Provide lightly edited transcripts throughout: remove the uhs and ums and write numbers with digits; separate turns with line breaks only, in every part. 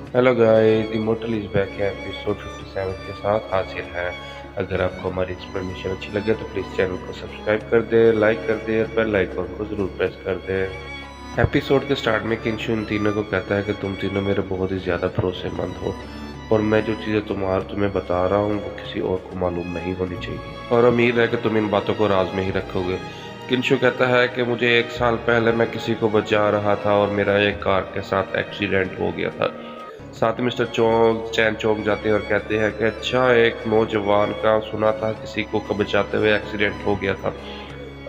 Hello guys, immortal is back है episode 57 के साथ हाजिर है। अगर आपको हमारी एक्सप्लेनेशन अच्छी लगे तो प्लीज़ चैनल को सब्सक्राइब कर दे, लाइक कर दे और बेल आइकन को ज़रूर प्रेस कर दे। एपिसोड के स्टार्ट में किंशु इन तीनों को कहता है कि तुम तीनों मेरे बहुत ही ज़्यादा भरोसेमंद हो और मैं जो चीज़ें तुम्हें बता रहा हूँ वो किसी और को मालूम नहीं होनी चाहिए और उम्मीद है कि तुम इन बातों को राज में ही रखोगे। किंशु कहता है कि मुझे 1 साल पहले मैं किसी को बचा रहा था और मेरा एक कार के साथ एक्सीडेंट हो गया था। साथ ही मिस्टर चैन चौंक जाते हैं और कहते हैं कि अच्छा, एक नौजवान का सुना था किसी को बचाते हुए एक्सीडेंट हो गया था।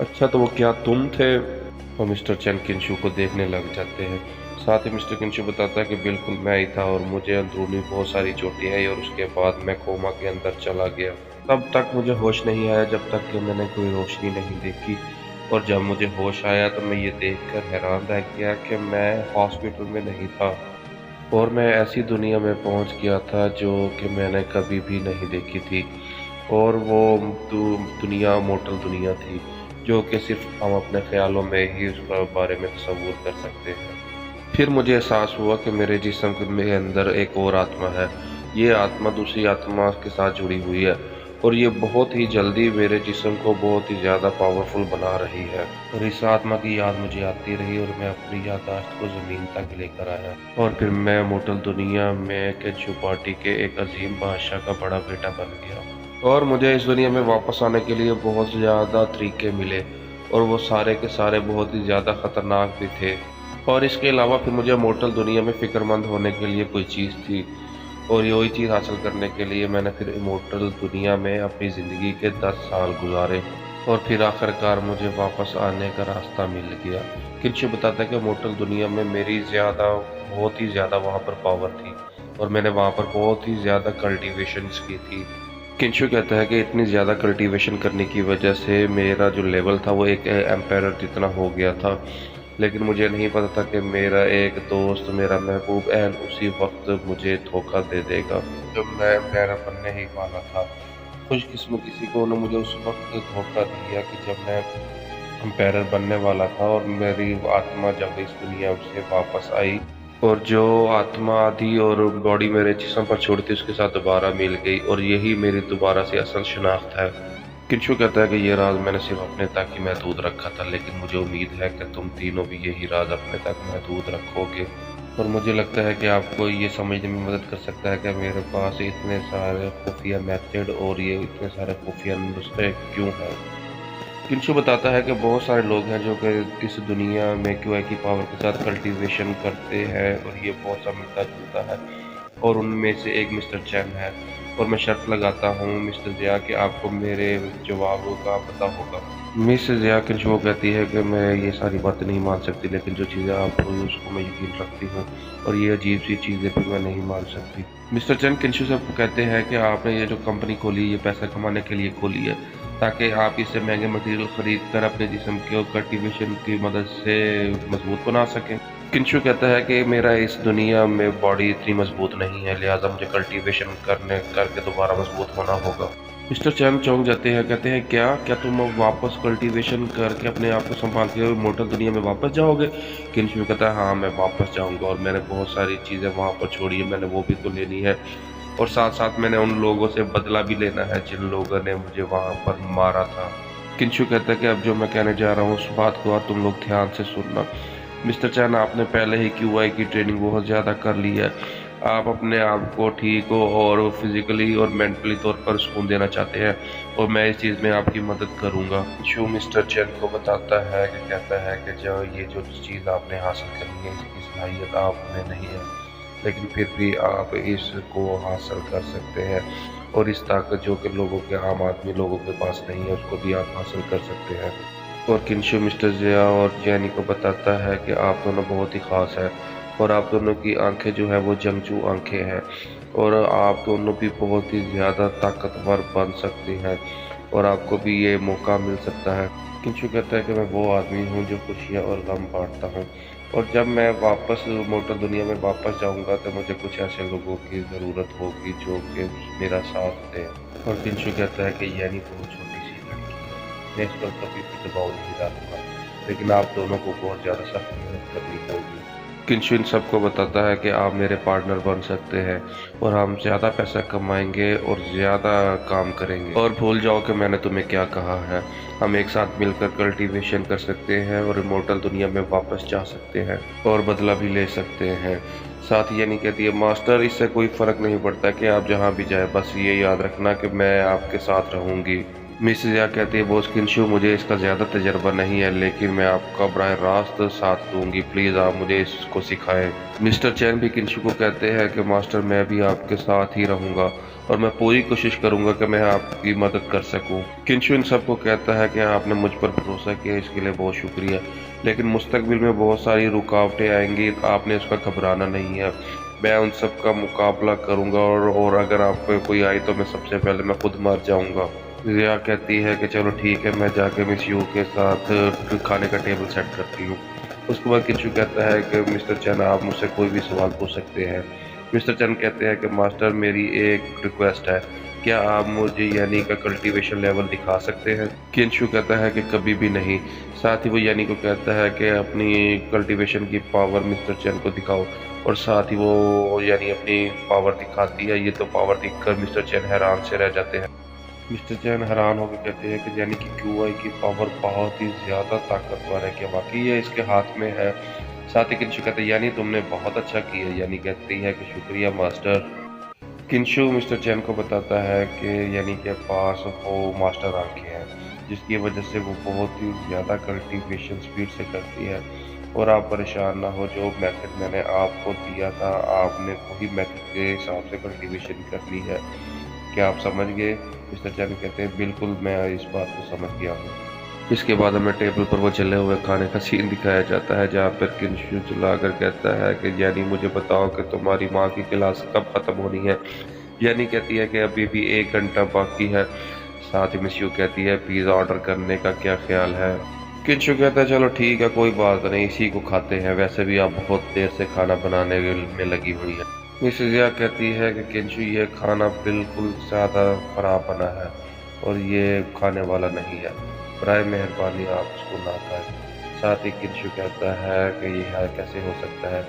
अच्छा, तो वो क्या तुम थे? और मिस्टर चैन किंशु को देखने लग जाते हैं। साथ ही मिस्टर किंशु बताता है कि बिल्कुल मैं ही था और मुझे अंदरूनी बहुत सारी चोटें आई और उसके बाद मैं कोमा के अंदर चला गया। तब तक मुझे होश नहीं आया जब तक कि मैंने कोई रोशनी नहीं देखी और जब मुझे होश आया तो मैं ये देखकर हैरान रह गया कि मैं हॉस्पिटल में नहीं था और मैं ऐसी दुनिया में पहुंच गया था जो कि मैंने कभी भी नहीं देखी थी। और वो दुनिया मोटल दुनिया थी जो कि सिर्फ हम अपने ख्यालों में ही उसके बारे में तस्वूर कर सकते हैं। फिर मुझे एहसास हुआ कि मेरे जिस्म के अंदर एक और आत्मा है। ये आत्मा दूसरी आत्मा के साथ जुड़ी हुई है और ये बहुत ही जल्दी मेरे जिस्म को बहुत ही ज़्यादा पावरफुल बना रही है। और इस आत्मा की याद मुझे आती रही और मैं अपनी याददाश्त को ज़मीन तक लेकर आया और फिर मैं मोटल दुनिया में केंचु पार्टी के एक अजीम बादशाह का बड़ा बेटा बन गया। और मुझे इस दुनिया में वापस आने के लिए बहुत ज़्यादा तरीके मिले और वो सारे के सारे बहुत ही ज़्यादा ख़तरनाक भी थे। और इसके अलावा फिर मुझे मोटल दुनिया में फ़िक्रमंद होने के लिए कोई चीज़ थी और यही चीज़ हासिल करने के लिए मैंने फिर इमोर्टल दुनिया में अपनी ज़िंदगी के 10 साल गुजारे और फिर आखिरकार मुझे वापस आने का रास्ता मिल गया। किंशु बताता है कि मोटल दुनिया में मेरी बहुत ही ज़्यादा वहाँ पर पावर थी और मैंने वहाँ पर बहुत ही ज़्यादा कल्टीवेशंस की थी। किंशु कहता है कि इतनी ज़्यादा कल्टीवेशन करने की वजह से मेरा जो लेवल था वो एक एम्पायर जितना हो गया था। लेकिन मुझे नहीं पता था कि मेरा एक दोस्त, मेरा महबूब एन उसी वक्त मुझे धोखा दे देगा जब मैं एम्पायर बनने ही वाला था। खुशकिस्मत किसी को ने मुझे उस वक्त धोखा दिया कि जब मैं एम्पायर बनने वाला था और मेरी आत्मा जब इस दुनिया से वापस आई और जो आत्मा आधी और बॉडी मेरे जिस्म पर छोड़ी थी उसके साथ दोबारा मिल गई और यही मेरी दोबारा से असल शनाख्त है। किंशु कहता है कि ये राज मैंने सिर्फ अपने तक ही महदूद रखा था, लेकिन मुझे उम्मीद है कि तुम तीनों भी यही राज अपने तक महदूद रखोगे और मुझे लगता है कि आपको ये समझने में मदद कर सकता है कि मेरे पास इतने सारे खुफिया मेथड और ये इतने सारे खुफिया नुस्खे क्यों हैं। किंशु बताता है कि बहुत सारे लोग हैं जो कि इस दुनिया में क्यूआई की पावर के साथ कल्टीवेशन करते हैं और ये बहुत सा मिलता जुलता है और उनमें से एक मिस्टर चैन है। और मैं शर्त लगाता हूँ मिस्टर ज़िया कि आपको मेरे जवाब का पता होगा। मिस ज़िया किंशु को कहती है कि मैं ये सारी बातें नहीं मान सकती, लेकिन जो चीज़ें आप हुई उसको मैं यकीन रखती हूँ और ये अजीब सी चीज़ें भी मैं नहीं मान सकती। मिस्टर चैन किंशु से कहते हैं कि आपने ये जो कंपनी खोली ये पैसा कमाने के लिए खोली है ताकि आप इससे महंगे मटेरियल खरीद कर अपने जिस्म को कल्टीवेशन की मदद से मजबूत बना सकें। किंशु कहता है कि मेरा इस दुनिया में बॉडी इतनी मजबूत नहीं है, लिहाजा मुझे कल्टीवेशन करके दोबारा मजबूत होना होगा। मिस्टर चैन चौंक जाते हैं, कहते हैं क्या क्या तुम अब वापस कल्टीवेशन करके अपने आप को संभालते हुए मोटल दुनिया में वापस जाओगे? किंशु कहता है हाँ, मैं वापस जाऊंगा और मैंने बहुत सारी चीज़ें वहाँ पर छोड़ी है, मैंने वो भी तो लेनी है और साथ साथ मैंने उन लोगों से बदला भी लेना है जिन लोगों ने मुझे वहाँ पर मारा था। किंशु कहता है कि अब जो मैं कहने जा रहा हूँ उस बात को तुम लोग ध्यान से सुनना। मिस्टर चैन, आपने पहले ही क्यूआई की ट्रेनिंग बहुत ज़्यादा कर ली है। आप अपने आप को ठीक हो और फिजिकली और मेंटली तौर पर सुकून देना चाहते हैं और मैं इस चीज़ में आपकी मदद करूंगा। शो मिस्टर चैन को बताता है कि कहता है कि जो चीज़ आपने हासिल करनी है इसकी सलाहियत आप में नहीं है, लेकिन फिर भी आप इसको हासिल कर सकते हैं और इस ताकत जो कि आम आदमी लोगों के पास नहीं है उसको भी आप हासिल कर सकते हैं। और किंशु मिस्टर ज़िया और जैनी को बताता है कि आप दोनों बहुत ही ख़ास हैं और आप दोनों की आंखें जो है वो जंगजू आंखें हैं और आप दोनों भी बहुत ही ज़्यादा ताकतवर बन सकती हैं और आपको भी ये मौका मिल सकता है। किंशु कहता है कि मैं वो आदमी हूँ जो खुशियाँ और गम बांटता हूँ और जब मैं वापस मोटर दुनिया में वापस जाऊँगा तो मुझे कुछ ऐसे लोगों की ज़रूरत होगी जो कि मेरा साथ दें। और किंशु कहता है कि यानी बहुत छोटी सी लड़की है, मैं इस पर कभी भी दबाव नहीं डालूंगा, लेकिन आप दोनों को बहुत ज़्यादा सख्त मेहनत करनी होगी। किंशु इन सबको बताता है कि आप मेरे पार्टनर बन सकते हैं और हम ज़्यादा पैसा कमाएंगे और ज़्यादा काम करेंगे, और भूल जाओ कि मैंने तुम्हें क्या कहा है। हम एक साथ मिलकर कल्टीवेशन कर सकते हैं और इमोर्टल दुनिया में वापस जा सकते हैं और बदला भी ले सकते हैं। साथ ही यानी कहती है, मास्टर इससे कोई फ़र्क नहीं पड़ता कि आप जहाँ भी जाए, बस ये याद रखना कि मैं आपके साथ रहूँगी। मिस या कहती है, बॉस किंशु मुझे इसका ज़्यादा तजर्बा नहीं है, लेकिन मैं आपका बराह रास्त साथ दूंगी, प्लीज़ आप मुझे इसको सिखाएं। मिस्टर चैन भी किंशु को कहते हैं कि मास्टर मैं भी आपके साथ ही रहूंगा और मैं पूरी कोशिश करूंगा कि मैं आपकी मदद कर सकूं। किंशु इन सबको कहता है कि आपने मुझ पर भरोसा किया, इसके लिए बहुत शुक्रिया, लेकिन मुस्तकबिल में बहुत सारी रुकावटें आएंगी, आपने उसका घबराना नहीं है। मैं उन सब का मुकाबला करूंगा और अगर आप कोई आई तो मैं सबसे पहले मैं खुद मर जाऊंगा। जिया कहती है कि चलो ठीक है, मैं जाके मिस यू के साथ खाने का टेबल सेट करती हूँ। उसके बाद किंशु कहता है कि मिस्टर चैन आप मुझसे कोई भी सवाल पूछ सकते हैं। मिस्टर चैन कहते हैं कि मास्टर मेरी एक रिक्वेस्ट है, क्या आप मुझे यानी का कल्टीवेशन लेवल दिखा सकते हैं। किंशु कहता है कि कभी भी नहीं। साथ ही वो यानी को कहता है कि अपनी कल्टीवेशन की पावर मिस्टर चैन को दिखाओ, और साथ ही वो यानी अपनी पावर दिखाती है। ये तो पावर देखकर मिस्टर चैन हैरान से रह जाते हैं। मिस्टर चैन हैरान होकर कहते हैं कि यानी कि क्यूआई की पावर बहुत ही ज़्यादा ताकतवर है, क्या वाकई ये इसके हाथ में है। साथ ही किंशु कहते हैं यानी तुमने बहुत अच्छा किया। यानी कहती है कि शुक्रिया मास्टर। किंशु मिस्टर चैन को बताता है कि यानी के पास वो मास्टर आंखें हैं, जिसकी वजह से वो बहुत ही ज़्यादा कल्टीवेशन स्पीड से करती है। और आप परेशान ना हो, जो मेथड मैंने आपको दिया था आपने वही मेथड के हिसाब से कल्टीवेशन करनी है। क्या आप समझ गए। मिस्टर चैन कहते हैं बिल्कुल, मैं इस बात को समझ गया हूँ। इसके बाद हमें टेबल पर वो जले हुए खाने का सीन दिखाया जाता है, जहाँ पर किंशु जलाकर कहता है कि यानी मुझे बताओ कि तुम्हारी माँ की क्लास कब ख़त्म होनी है। यानी कहती है कि अभी भी 1 घंटा बाकी है। साथ ही मिस यू कहती है पिज़्ज़ा ऑर्डर करने का क्या ख्याल है। किंशु कहता है चलो ठीक है, कोई बात नहीं, इसी को खाते हैं, वैसे भी आप बहुत देर से खाना बनाने में लगी हुई है। मिसेस या कहती है कि किंशु ये खाना बिल्कुल ज़्यादा खराब बना है और ये खाने वाला नहीं है, बराए मेहरबानी आप इसको ना खाएं। साथ ही किंशु कहता है कि ये है कैसे हो सकता है,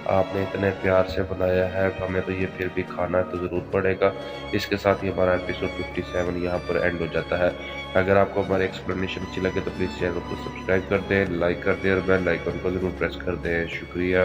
आपने इतने प्यार से बनाया है, हमें तो ये फिर भी खाना तो ज़रूर पड़ेगा। इसके साथ ही हमारा एपिसोड 57 यहाँ पर एंड हो जाता है। अगर आपको हमारी एक्सप्लेनेशन अच्छी लगे तो प्लीज़ चैनल को सब्सक्राइब कर दें, लाइक कर दें और बेल आइकन को ज़रूर प्रेस कर दें। शुक्रिया।